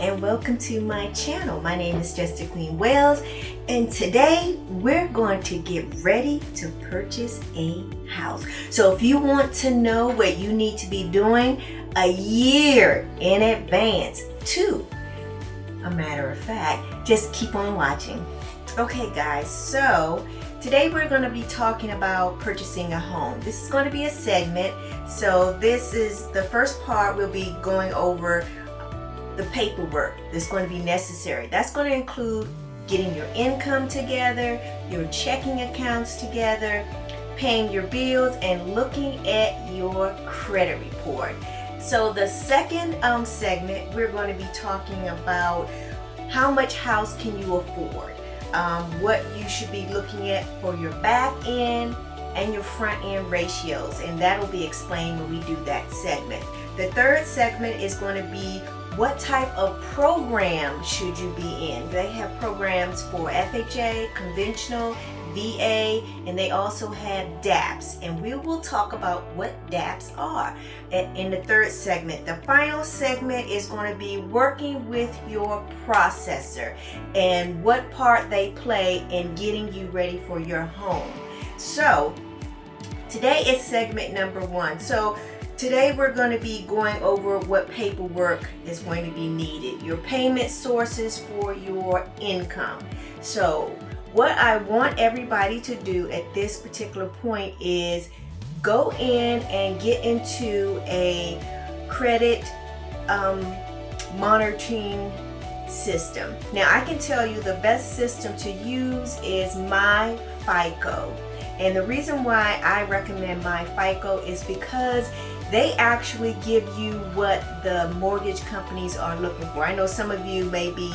and welcome to my channel. My name is Just Queen Wells, and today we're going to get ready to purchase a house. So if you want to know what you need to be doing a year in advance, a matter of fact, just keep on watching. Okay guys, so today we're going to be talking about purchasing a home. This is going to be a segment. So this is the first part. We'll be going over the paperwork that's going to be necessary. That's going to include getting your income together, your checking accounts together, paying your bills, and looking at your credit report. So the second segment, we're going to be talking about how much house can you afford, what you should be looking at for your back end and your front end ratios, and that will be explained when we do that segment. The third segment is going to be what type of program should you be in. They have programs for FHA, conventional, VA, and they also have DAPs, and we will talk about what DAPs are in the third segment. The final segment is going to be working with your processor and what part they play in getting you ready for your home. So today is segment number 1. So today we're going to be going over what paperwork is going to be needed, your payment sources for your income. So what I want everybody to do at this particular point is go in and get into a credit monitoring system. Now I can tell you the best system to use is MyFico. And the reason why I recommend MyFico is because they actually give you what the mortgage companies are looking for. I know some of you may be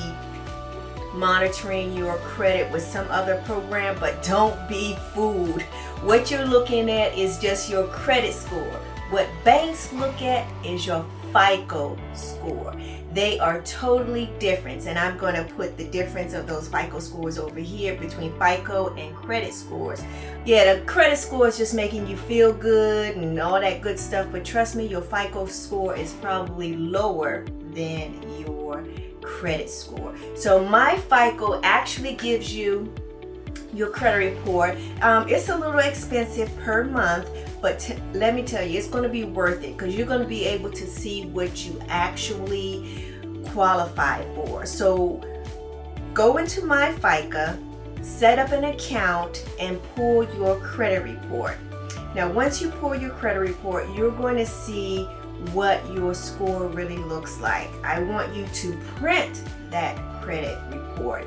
monitoring your credit with some other program, but don't be fooled. What you're looking at is just your credit score. What banks look at is your FICO score. They are totally different, and I'm going to put the difference of those FICO scores over here between FICO and credit scores. Yeah, the credit score is just making you feel good and all that good stuff, but trust me, your FICO score is probably lower than your credit score. So MyFico actually gives you your credit report. It's a little expensive per month, but let me tell you, it's going to be worth it because you're going to be able to see what you actually qualify for. So go into MyFico, set up an account, and pull your credit report. Now once you pull your credit report, you're going to see what your score really looks like. I want you to print that credit report,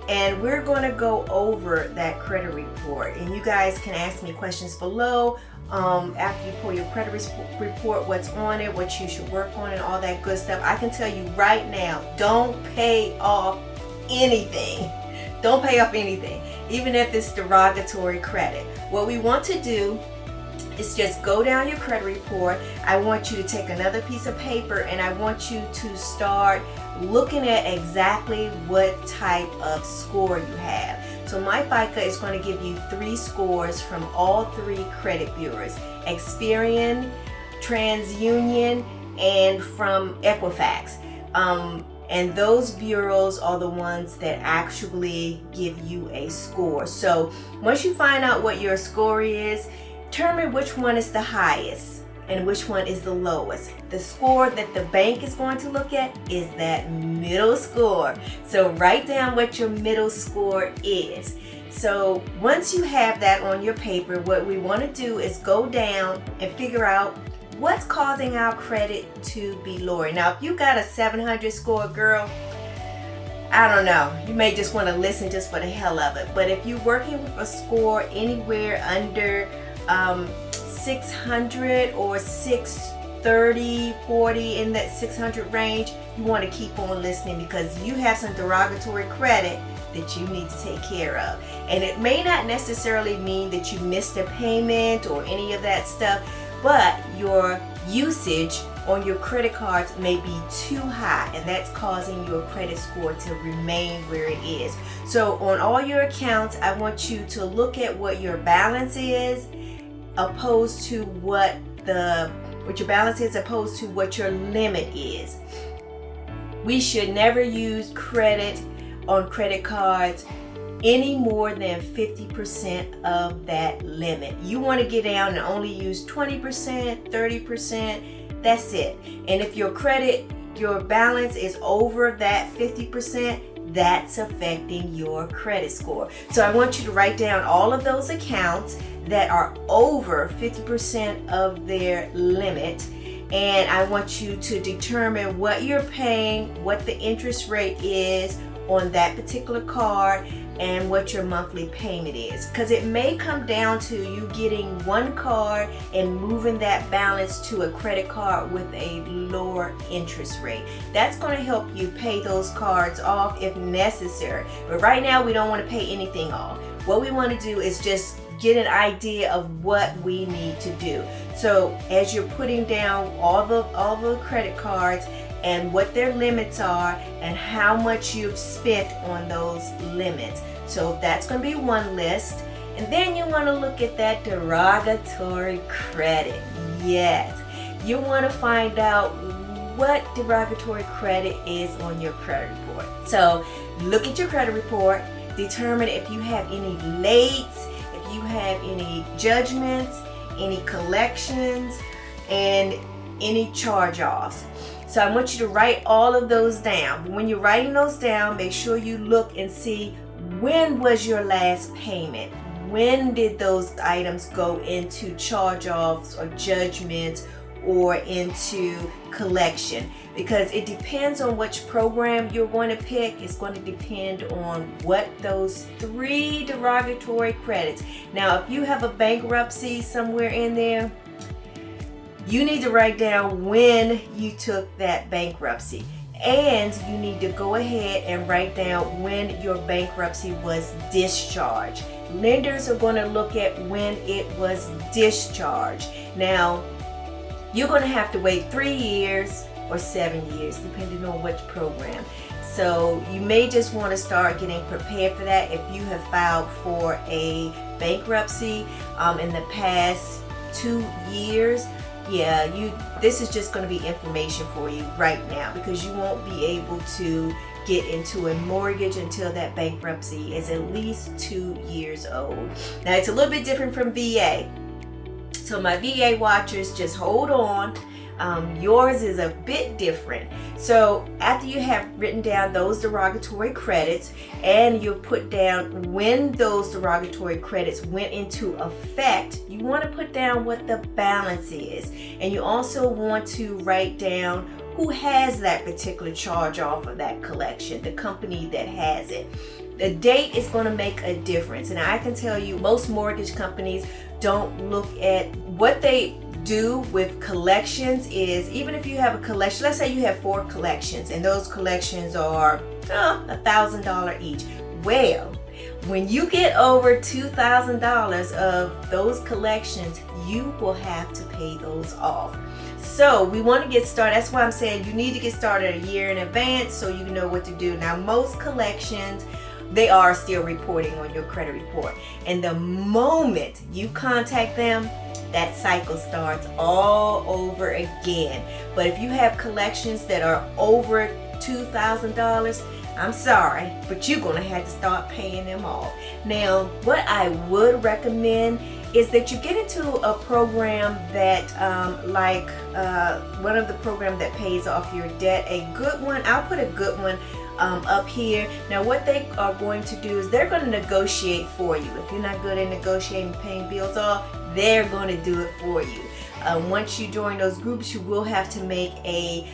and we're going to go over that credit report, and you guys can ask me questions below after you pull your credit report, what's on it, what you should work on, and all that good stuff. I can tell you right now, don't pay off anything. Don't pay off anything, even if it's derogatory credit. What we want to do is just go down your credit report. I want you to take another piece of paper, and I want you to start looking at exactly what type of score you have. So MyFico is going to give you 3 scores from all 3 credit bureaus: Experian, TransUnion, and from Equifax. And those bureaus are the ones that actually give you a score. So once you find out what your score is, determine which one is the highest and which one is the lowest. The score that the bank is going to look at is that middle score. So write down what your middle score is. So once you have that on your paper, what we want to do is go down and figure out what's causing our credit to be lower. Now if you got a 700 score, girl, I don't know, you may just want to listen just for the hell of it. But if you're working with a score anywhere under 600 or 630, 40, in that 600 range, you want to keep on listening because you have some derogatory credit that you need to take care of. And it may not necessarily mean that you missed a payment or any of that stuff, but your usage on your credit cards may be too high, and that's causing your credit score to remain where it is. So on all your accounts, I want you to look at what your balance is opposed to what your balance is opposed to what your limit is. We should never use credit on credit cards any more than 50% of that limit. You want to get down and only use 20%, 30%, that's it. And if your balance is over that 50%, that's affecting your credit score. So I want you to write down all of those accounts that are over 50% of their limit. And I want you to determine what you're paying, what the interest rate is on that particular card, and what your monthly payment is, because it may come down to you getting one card and moving that balance to a credit card with a lower interest rate. That's going to help you pay those cards off if necessary, but right now we don't want to pay anything off. What we want to do is just get an idea of what we need to do. So as you're putting down all the credit cards and what their limits are and how much you've spent on those limits. So that's going to be one list. And then you want to look at that derogatory credit. Yes, you want to find out what derogatory credit is on your credit report. So look at your credit report, determine if you have any lates, if you have any judgments, any collections, and any charge-offs. So I want you to write all of those down. When you're writing those down, make sure you look and see, when was your last payment? When did those items go into charge-offs or judgments or into collection? Because it depends on which program you're going to pick. It's going to depend on what those 3 derogatory credits. Now, if you have a bankruptcy somewhere in there, you need to write down when you took that bankruptcy, and you need to go ahead and write down when your bankruptcy was discharged. Lenders are going to look at when it was discharged. Now, you're going to have to wait 3 years or 7 years, depending on which program. So you may just want to start getting prepared for that if you have filed for a bankruptcy in the past 2 years. Yeah, this is just going to be information for you right now, because you won't be able to get into a mortgage until that bankruptcy is at least 2 years old. Now, it's a little bit different from VA. So my VA watchers, just hold on. Yours is a bit different. So after you have written down those derogatory credits and you put down when those derogatory credits went into effect, you want to put down what the balance is. And you also want to write down who has that particular charge off of that collection, the company that has it. The date is going to make a difference. And I can tell you, most mortgage companies don't look at what they do with collections. Is even if you have a collection, let's say you have 4 collections and those collections are $1,000 each. Well, when you get over $2,000 of those collections, you will have to pay those off. So we want to get started. That's why I'm saying you need to get started a year in advance so you know what to do. Now, most collections, they are still reporting on your credit report. And the moment you contact them, that cycle starts all over again. But if you have collections that are over $2,000, I'm sorry, but you're going to have to start paying them off. Now, what I would recommend is that you get into a program that one of the programs that pays off your debt, a good one. I'll put a good one up here. Now, what they are going to do is they're going to negotiate for you. If you're not good at negotiating, paying bills off, they're going to do it for you. Once you join those groups, you will have to make a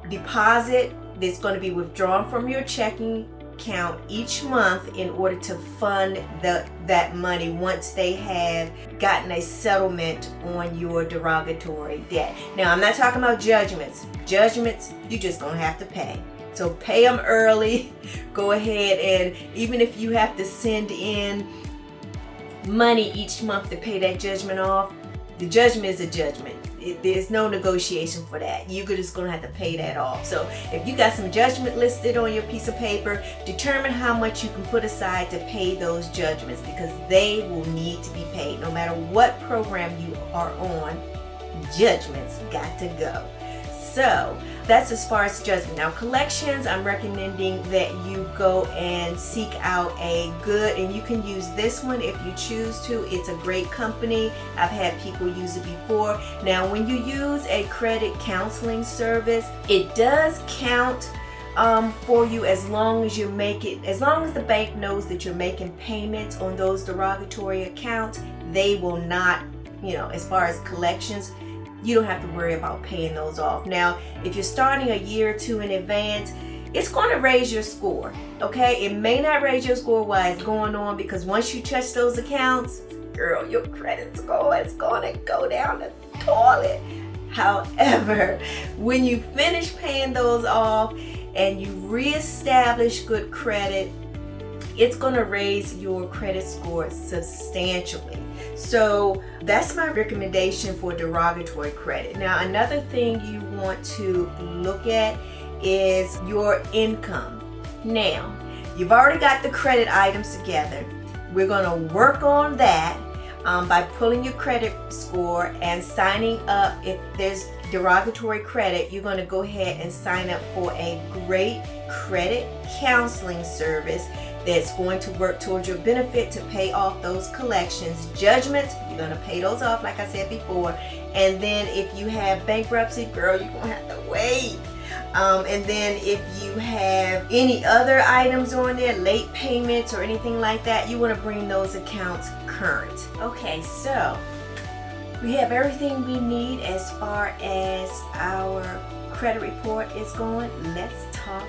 deposit that's going to be withdrawn from your checking account each month in order to fund that money once they have gotten a settlement on your derogatory debt. Now, I'm not talking about judgments. Judgments, you're just going to have to pay. So pay them early. Go ahead, and even if you have to send in money each month to pay that judgment off, the judgment is a judgment. There's no negotiation for that. You're just going to have to pay that off. So if you got some judgment listed on your piece of paper, determine how much you can put aside to pay those judgments, because they will need to be paid. No matter what program you are on, judgments got to go. So that's as far as judgment. Now collections, I'm recommending that you go and seek out a good, and you can use this one if you choose to. It's a great company. I've had people use it before. Now when you use a credit counseling service, it does count for you as long as as long as the bank knows that you're making payments on those derogatory accounts. They will not, as far as collections, you don't have to worry about paying those off. Now, if you're starting a year or two in advance, it's going to raise your score, okay? It may not raise your score while it's going on, because once you touch those accounts, girl, your credit score is going to go down the toilet. However, when you finish paying those off and you reestablish good credit, it's going to raise your credit score substantially. So that's my recommendation for derogatory credit. Now, another thing you want to look at is your income. Now, you've already got the credit items together. We're going to work on that by pulling your credit score and signing up. If there's derogatory credit, you're going to go ahead and sign up for a great credit counseling service that's going to work towards your benefit to pay off those collections. Judgments, you're going to pay those off like I said before. And then if you have bankruptcy, girl, you're going to have to wait. And then if you have any other items on there, late payments or anything like that, you want to bring those accounts current. Okay, so we have everything we need as far as our credit report is going. Let's talk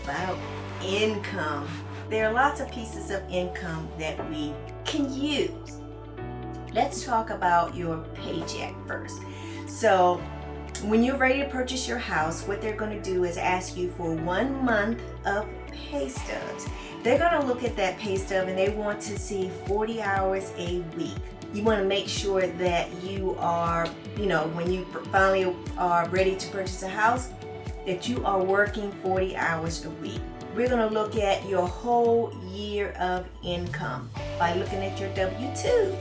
about income. There are lots of pieces of income that we can use. Let's talk about your paycheck first. So when you're ready to purchase your house, what they're going to do is ask you for 1 month of pay stubs. They're going to look at that pay stub and they want to see 40 hours a week. You want to make sure that you are, when you finally are ready to purchase a house, that you are working 40 hours a week. We're going to look at your whole year of income by looking at your W-2s.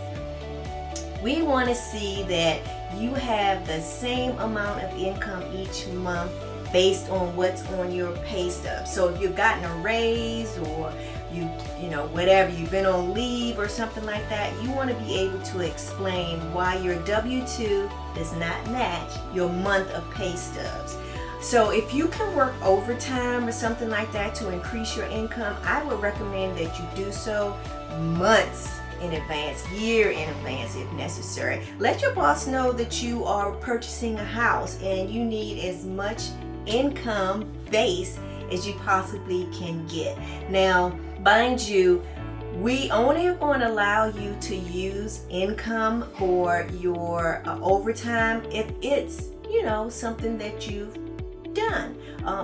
We want to see that you have the same amount of income each month based on what's on your pay stub. So if you've gotten a raise or whatever, you've been on leave or something like that, you want to be able to explain why your W-2 does not match your month of pay stubs. So if you can work overtime or something like that to increase your income, I would recommend that you do so months in advance, year in advance if necessary. Let your boss know that you are purchasing a house and you need as much income base as you possibly can get. Now, mind you, we only are going to allow you to use income for your overtime if it's, something that you've done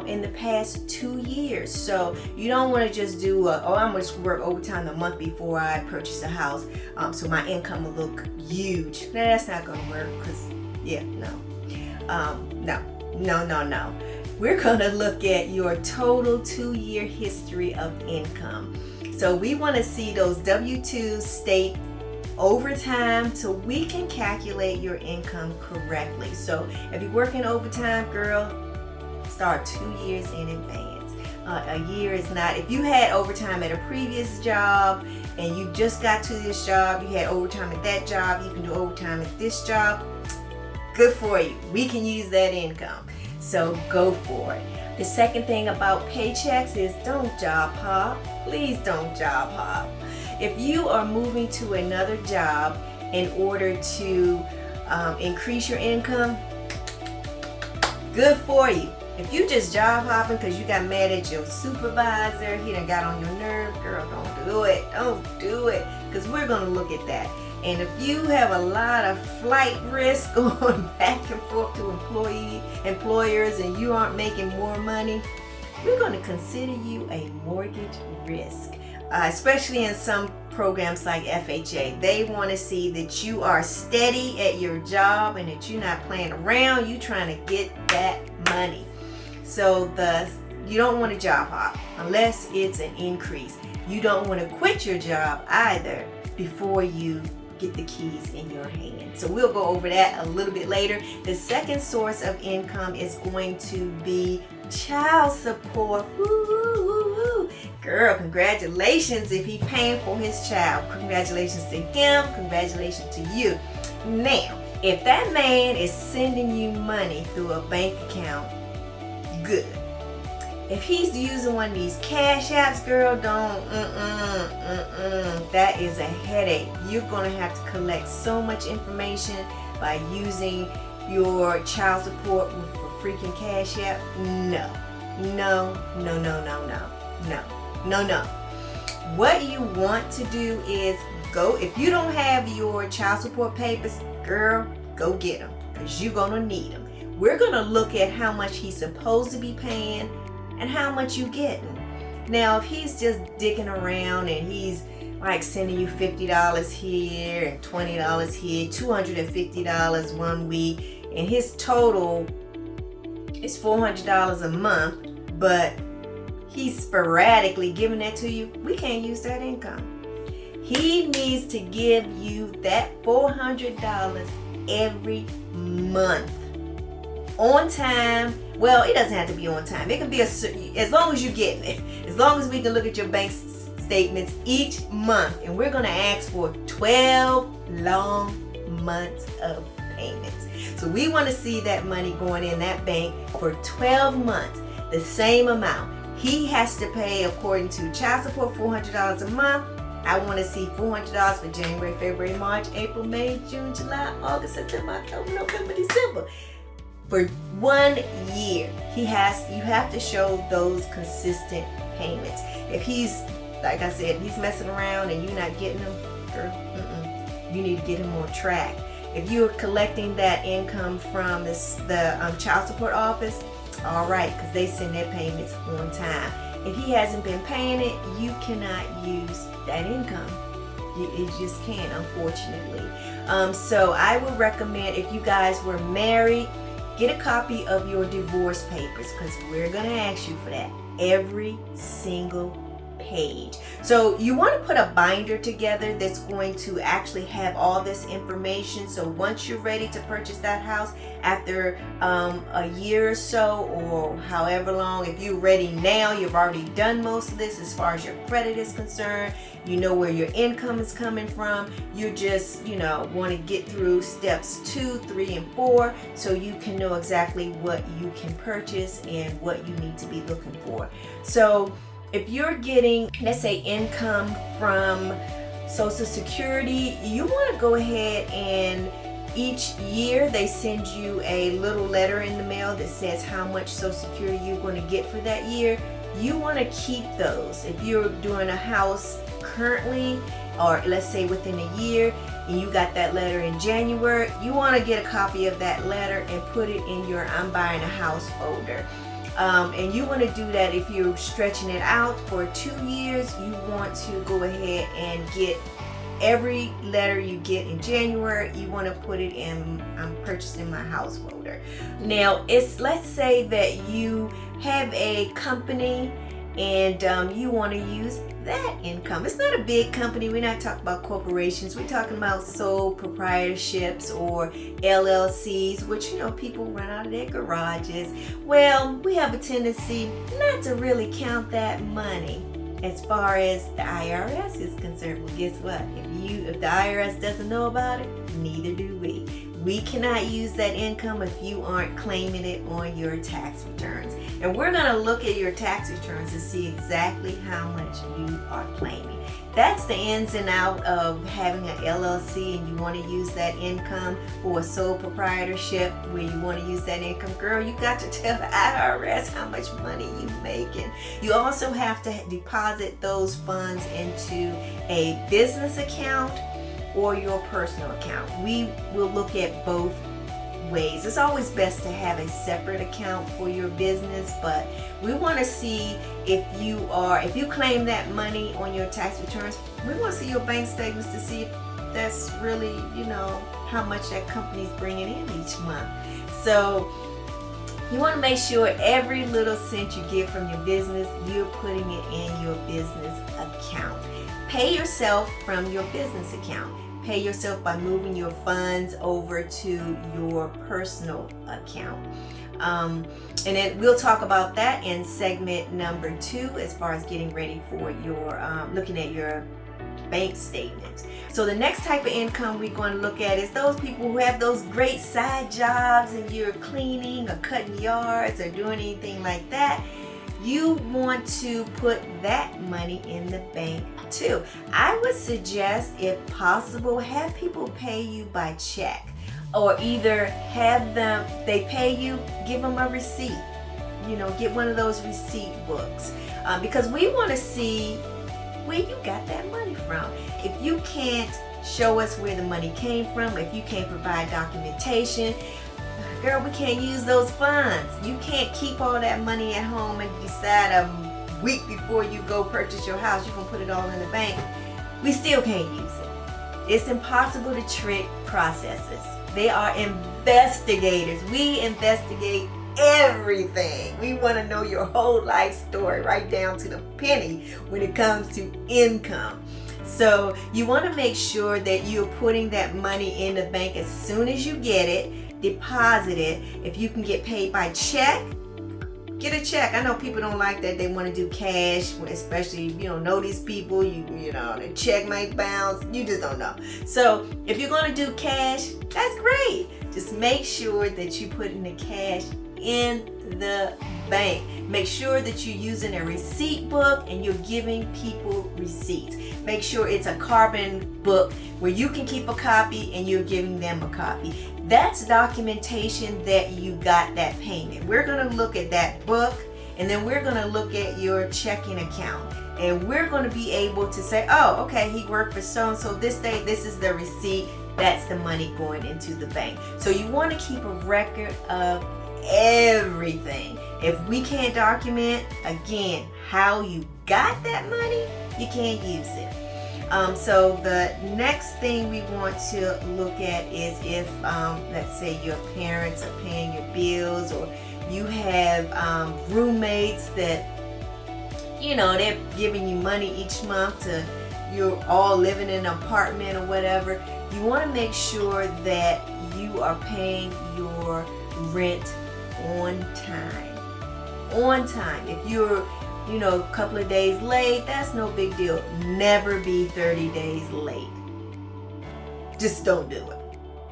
in the past 2 years. So you don't want to just do I'm going to work overtime the month before I purchase a house so my income will look huge. Now that's not going to work because no. We're going to look at your total 2-year history of income. So we want to see those W-2s state overtime so we can calculate your income correctly. So if you're working overtime, girl, start 2 years in advance. A year is not. If you had overtime at a previous job and you just got to this job, you had overtime at that job, you can do overtime at this job, good for you. We can use that income. So go for it. The second thing about paychecks is don't job hop. Please don't job hop. If you are moving to another job in order to increase your income, good for you. If you just job hopping because you got mad at your supervisor, he done got on your nerves, girl, don't do it. Don't do it, because we're going to look at that. And if you have a lot of flight risk going back and forth to employers and you aren't making more money, we're going to consider you a mortgage risk. Especially in some programs like FHA. They want to see that you are steady at your job and that you're not playing around. You're trying to get that money. So you don't want to job hop unless it's an increase. You don't want to quit your job either before you get the keys in your hand. So we'll go over that a little bit later. The second source of income is going to be child support. Woo, woo, woo, woo. Girl, congratulations if he's paying for his child. Congratulations to him. Congratulations to you. Now, if that man is sending you money through a bank account, good. If he's using one of these cash apps, girl, don't, that is a headache. You're going to have to collect so much information by using your child support for freaking cash app. No. What you want to do is go, if you don't have your child support papers, girl, go get them, because you're going to need them. We're going to look at how much he's supposed to be paying and how much you getting. Now, if he's just dicking around and he's like sending you $50 here and $20 here, $250 one week, and his total is $400 a month, but he's sporadically giving that to you, we can't use that income. He needs to give you that $400 every month. On time. Well, it doesn't have to be on time. It can be as long as you're getting it. As long as we can look at your bank statements each month. And we're going to ask for 12 long months of payments. So we want to see that money going in that bank for 12 months. The same amount. He has to pay, according to child support, $400 a month. I want to see $400 for January, February, March, April, May, June, July, August, September, October, November, December. For 1 year, you have to show those consistent payments. If he's, like I said, he's messing around and you're not getting them, girl, you need to get him on track. If you're collecting that income from the child support office, all right, because they send their payments on time. If he hasn't been paying it, you cannot use that income. You just can't, unfortunately. So I would recommend, if you guys were married, get a copy of your divorce papers, because we're going to ask you for that every single page. So you want to put a binder together that's going to actually have all this information. So once you're ready to purchase that house after a year or so, or however long, if you're ready now, you've already done most of this as far as your credit is concerned. You know where your income is coming from. You just, want to get through steps 2, 3, and 4 so you can know exactly what you can purchase and what you need to be looking for. So if you're getting, let's say, income from Social Security, you want to go ahead and each year they send you a little letter in the mail that says how much Social Security you're going to get for that year. You want to keep those. If you're doing a house currently, or let's say within a year, and you got that letter in January, you want to get a copy of that letter and put it in your I'm buying a house folder. And you want to do that if you're stretching it out for 2 years. You want to go ahead and get every letter you get in January, you want to put it in I'm purchasing my house folder. Now, let's say that you have a company and you want to use that income. It's not a big company. We're not talking about corporations. We're talking about sole proprietorships or LLCs, which, people run out of their garages. Well, we have a tendency not to really count that money as far as the IRS is concerned. Well, guess what? If the IRS doesn't know about it, neither do we. We cannot use that income if you aren't claiming it on your tax returns. And we're going to look at your tax returns to see exactly how much you are claiming. That's the ins and out of having an LLC and you want to use that income for a sole proprietorship where you want to use that income. Girl, you got to tell the IRS how much money you're making. You also have to deposit those funds into a business account or your personal account. We will look at both ways. It's always best to have a separate account for your business, but we want to see if you claim that money on your tax returns, we want to see your bank statements to see if that's really, how much that company's bringing in each month. So you want to make sure every little cent you get from your business, you're putting it in your business account. Pay yourself from your business account. pay yourself by moving your funds over to your personal account. And then we'll talk about that in segment number 2 as far as getting ready for your looking at your bank statement. So the next type of income we're going to look at is those people who have those great side jobs and you're cleaning or cutting yards or doing anything like that. You want to put that money in the bank too. I would suggest, if possible, have people pay you by check, or either have them, they pay you, give them a receipt. You know, get one of those receipt books, because we want to see where you got that money from. If you can't show us where the money came from, if you can't provide documentation, girl, we can't use those funds. You can't keep all that money at home and decide a week before you go purchase your house you're going to put it all in the bank. We still can't use it. It's impossible to trick processors. They are investigators. We investigate everything. We want to know your whole life story right down to the penny when it comes to income. So you want to make sure that you're putting that money in the bank as soon as you get it, deposit it. If you can get paid by check, get a check. I know people don't like that. They want to do cash, especially if you don't know these people. You know, the check might bounce. You just don't know. So if you're going to do cash, that's great. Just make sure that you put in the cash in the bank. Make sure that you're using a receipt book and you're giving people receipts. Make sure it's a carbon book where you can keep a copy and you're giving them a copy. That's documentation that you got that payment. We're going to look at that book, and then we're going to look at your checking account, and we're going to be able to say, oh, okay, he worked for so-and-so this day, this is the receipt, that's the money going into the bank. So you want to keep a record of everything. If we can't document, again, how you got that money, you can't use it. So the next thing we want to look at is if, let's say your parents are paying your bills, or you have roommates that, you know, they're giving you money each month to, you're all living in an apartment or whatever. You want to make sure that you are paying your rent on time. On time. If you're, you know, a couple of days late, that's no big deal. Never be 30 days late. Just don't do it.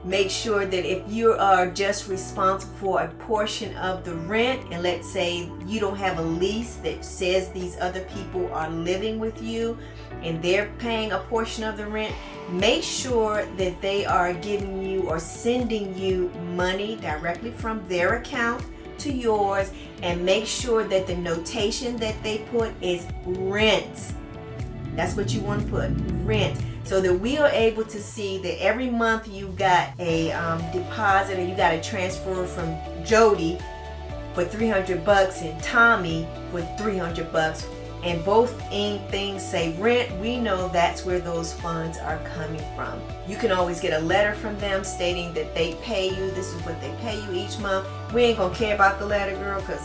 Make sure that if you are just responsible for a portion of the rent, and let's say you don't have a lease that says these other people are living with you and they're paying a portion of the rent, make sure that they are giving you or sending you money directly from their account to yours, and make sure that the notation that they put is rent. That's what you want to put, rent, so that we are able to see that every month you got a deposit, or you got a transfer from Jody for $300 and Tommy for $300, and both things say rent. We know that's where those funds are coming from. You can always get a letter from them stating that they pay you, this is what they pay you each month. We ain't gonna care about the letter, girl, because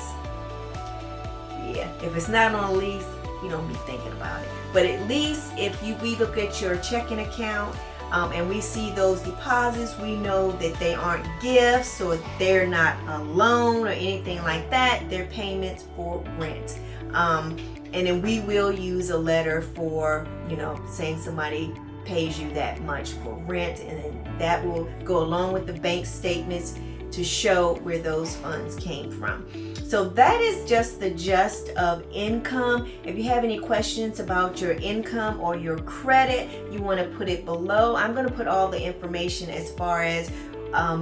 yeah, if it's not on a lease, you don't be thinking about it. But at least if we look at your checking account and we see those deposits, we know that they aren't gifts, or they're not a loan or anything like that. They're payments for rent. And then we will use a letter for, you know, saying somebody pays you that much for rent, and then that will go along with the bank statements to show where those funds came from. So that is just the gist of income. If you have any questions about your income or your credit, you want to put it below. I'm going to put all the information as far as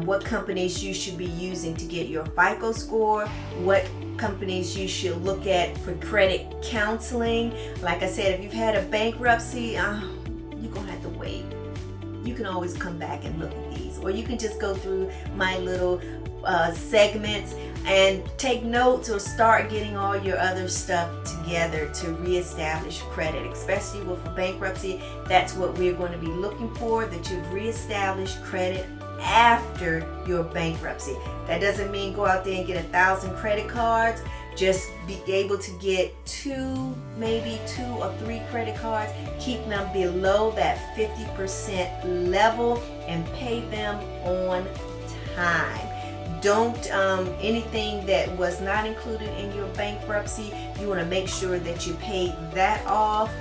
what companies you should be using to get your FICO score, what companies you should look at for credit counseling. Like I said, if you've had a bankruptcy, you're going to have to wait. You can always come back and look at these, or you can just go through my little segments and take notes, or start getting all your other stuff together to reestablish credit, especially with bankruptcy. That's what we're going to be looking for, that you've reestablished credit after your bankruptcy. That doesn't mean go out there and get 1,000 credit cards. just be able to get maybe two or three credit cards. Keep them below that 50% level and pay them on time. Don't anything that was not included in your bankruptcy, you want to make sure that you pay that off.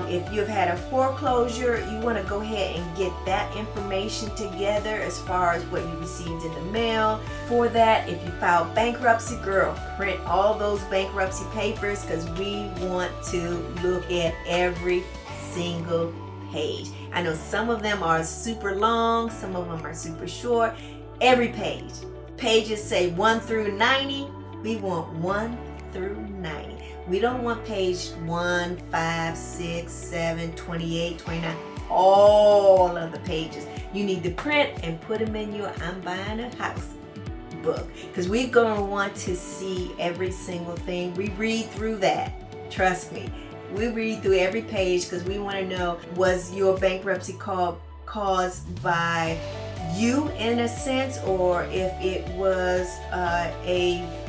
If you've had a foreclosure, you want to go ahead and get that information together as far as what you received in the mail. For that, if you filed bankruptcy, girl, print all those bankruptcy papers, because we want to look at every single page. I know some of them are super long, some of them are super short. Every page. Pages say 1 through 90. We want 1 through 90. We don't want page 1, 5, 6, 7, 28, 29, all of the pages. You need to print and put them in your I'm Buying a House book, because we're going to want to see every single thing. We read through that. Trust me. We read through every page because we want to know, was your bankruptcy caused by you in a sense, or if it was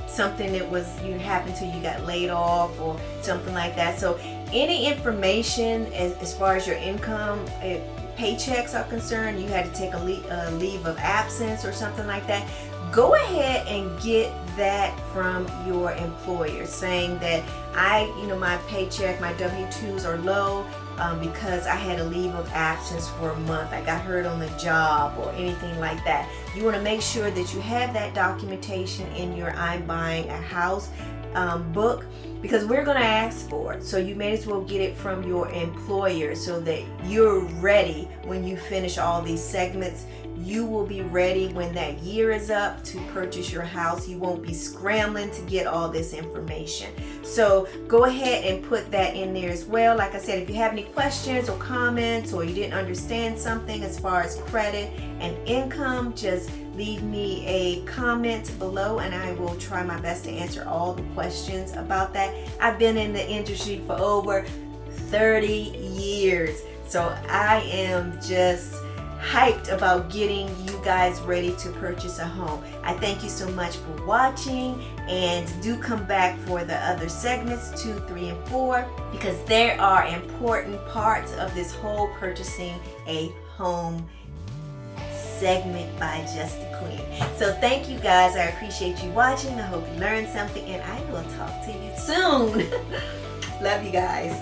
something that was you happened to, you got laid off or something like that. So any information as far as your income, paychecks are concerned, you had to take a leave of absence or something like that, go ahead and get that from your employer, saying that my paycheck, my W-2s are low because I had a leave of absence for a month, I got hurt on the job or anything like that. You want to make sure that you have that documentation in your I'm Buying a House book, because we're going to ask for it. So you may as well get it from your employer so that you're ready when you finish all these segments. You will be ready when that year is up to purchase your house. You won't be scrambling to get all this information. So go ahead and put that in there as well. Like I said, if you have any questions or comments, or you didn't understand something as far as credit and income, just leave me a comment below and I will try my best to answer all the questions about that. I've been in the industry for over 30 years, so I am just hyped about getting you guys ready to purchase a home. I thank you so much for watching, and do come back for the other segments 2, 3, and 4, because there are important parts of this whole purchasing a home segment by Just the Queen. So thank you guys. I appreciate you watching. I hope you learned something, and I will talk to you soon. Love you guys.